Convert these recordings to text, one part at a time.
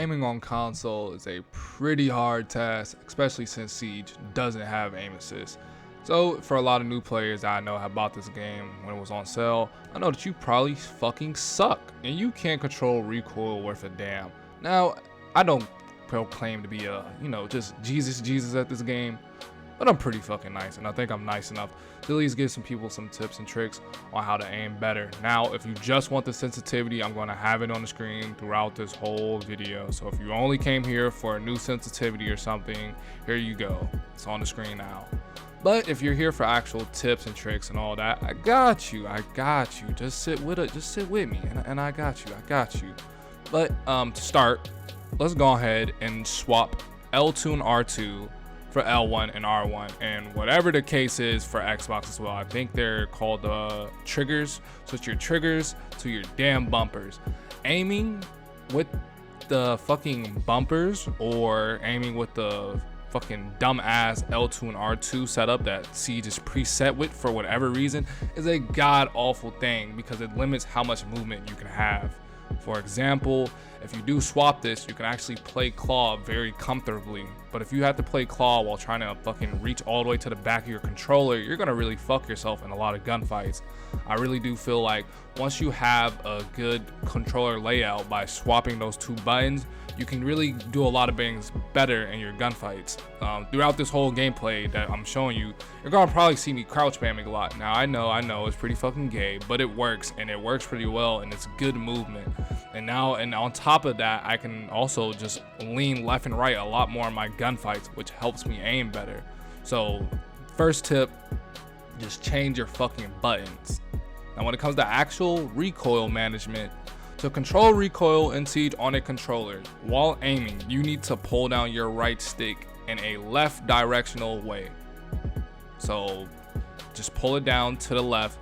aiming on console is a pretty hard task, especially since Siege doesn't have aim assist. So for a lot of new players that I know have bought this game when it was on sale, I know that you probably fucking suck and you can't control recoil worth a damn. Now, I don't proclaim to be just Jesus at this game, but I'm pretty fucking nice, and I think I'm nice enough to at least give some people some tips and tricks on how to aim better. Now, if you just want the sensitivity, I'm going to have it on the screen throughout this whole video. So if you only came here for a new sensitivity or something, here you go. It's on the screen now. But if you're here for actual tips and tricks and all that, I got you. Just sit with it. Just sit with me, and I got you. But to start, let's go ahead and swap L2 and R2 for L1 and R1, and whatever the case is for Xbox as well. I think they're called triggers. So it's your triggers to your damn bumpers. Aiming with the fucking bumpers or aiming with the fucking dumbass L2 and R2 setup that Siege is preset with for whatever reason is a god awful thing because it limits how much movement you can have. For example, if you do swap this, you can actually play claw very comfortably. But if you have to play claw while trying to fucking reach all the way to the back of your controller, you're gonna really fuck yourself in a lot of gunfights. I really do feel like once you have a good controller layout by swapping those two buttons, you can really do a lot of things better in your gunfights. Throughout this whole gameplay that I'm showing you, you're gonna probably see me crouch spamming a lot. Now I know it's pretty fucking gay, but it works, and it works pretty well, and it's good movement. And on top of that, I can also just lean left and right a lot more in my gunfights, which helps me aim better. So first tip, just change your fucking buttons. Now when it comes to actual recoil management, to control recoil in Siege on a controller while aiming, you need to pull down your right stick in a left directional way. So just pull it down to the left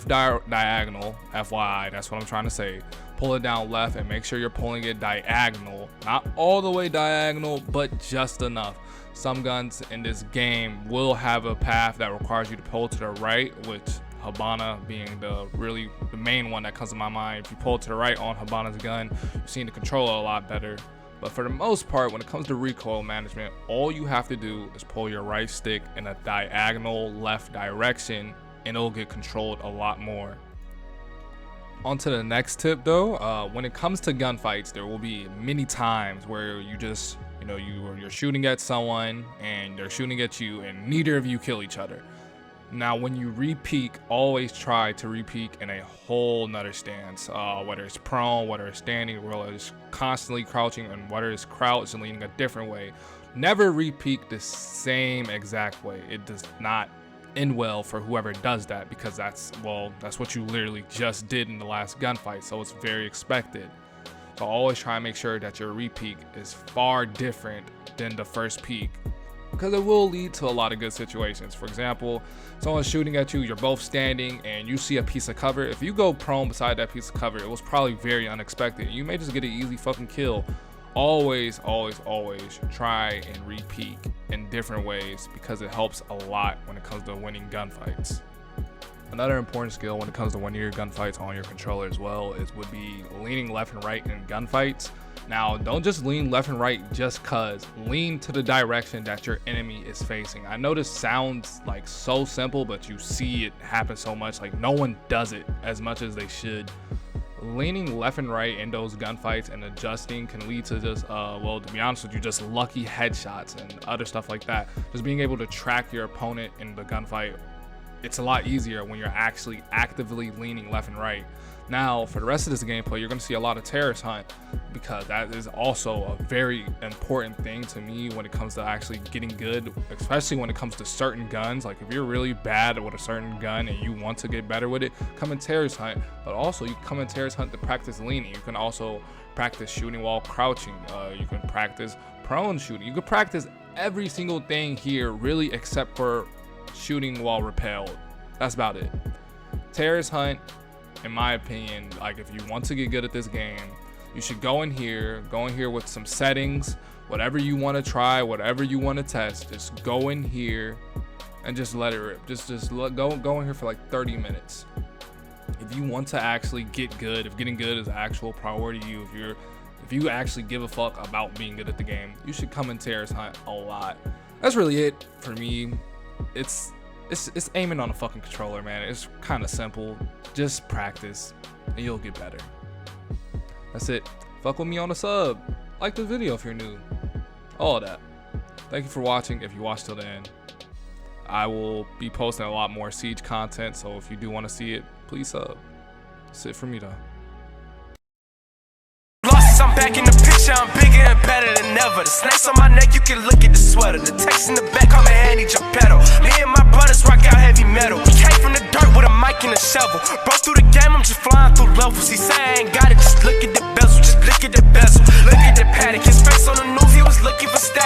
diagonal, FYI, that's what I'm trying to say. Pull it down left and make sure you're pulling it diagonal, not all the way diagonal, but just enough. Some guns in this game will have a path that requires you to pull to the right, which Hibana being the main one that comes to my mind. If you pull to the right on Hibana's gun, you're seeing the controller a lot better. But for the most part, when it comes to recoil management, all you have to do is pull your right stick in a diagonal left direction and it'll get controlled a lot more. On to the next tip though, when it comes to gunfights, there will be many times where you're shooting at someone and they're shooting at you and neither of you kill each other. Now when you re-peek, always try to re-peek in a whole nother stance, whether it's prone, whether it's standing, whether it's constantly crouching, and whether it's crouched and leaning a different way. Never re-peek the same exact way. It does not end well for whoever does that, because that's what you literally just did in the last gunfight, so it's very expected. So always try and make sure that your re-peek is far different than the first peek, because it will lead to a lot of good situations. For example, someone's shooting at you, you're both standing, and you see a piece of cover. If you go prone beside that piece of cover, it was probably very unexpected. You may just get an easy fucking kill. Always try and re-peek in different ways, because it helps a lot when it comes to winning gunfights. Another important skill when it comes to winning your gunfights on your controller as well would be leaning left and right in gunfights. Now, don't just lean left and right just cause. Lean to the direction that your enemy is facing. I know this sounds like so simple, but you see it happen so much. Like, no one does it as much as they should. Leaning left and right in those gunfights and adjusting can lead to just, to be honest with you, just lucky headshots and other stuff like that. Just being able to track your opponent in the gunfight, it's a lot easier when you're actually actively leaning left and right. Now, for the rest of this gameplay, you're going to see a lot of terrorist hunt, because that is also a very important thing to me when it comes to actually getting good, especially when it comes to certain guns. Like, if you're really bad with a certain gun and you want to get better with it, come and terrorist hunt. But also, you can come and terrorist hunt to practice leaning. You can also practice shooting while crouching. You can practice prone shooting. You can practice every single thing here, really, except for shooting while repelled. That's about it. Terrorist hunt, in my opinion, like, if you want to get good at this game, you should go in here with some settings, whatever you want to try, whatever you want to test, just go in here and just let it rip. Go in here for like 30 minutes. If you want to actually get good, if getting good is an actual priority to you, if you're If you actually give a fuck about being good at the game, you should come in Terrace Hunt a lot. That's really it for me. It's aiming on a fucking controller, man. It's kind of simple. Just practice and you'll get better. That's it. Fuck with me on the sub. Like the video if you're new. All of that. Thank you for watching if you watched till the end. I will be posting a lot more Siege content, so if you do want to see it, please sub. That's it for me though. I'm back in the picture, I'm bigger and better than ever. The snakes on my neck, you can look at the sweater. The text in the back, call me Handy Jump Pedal. Me and my brothers rock out heavy metal. We came from the dirt with a mic and a shovel. Broke through the game, I'm just flying through levels. He say I ain't got it, just look at the bezel, just look at the bezel. Look at the paddock, his face on the news, he was looking for stats.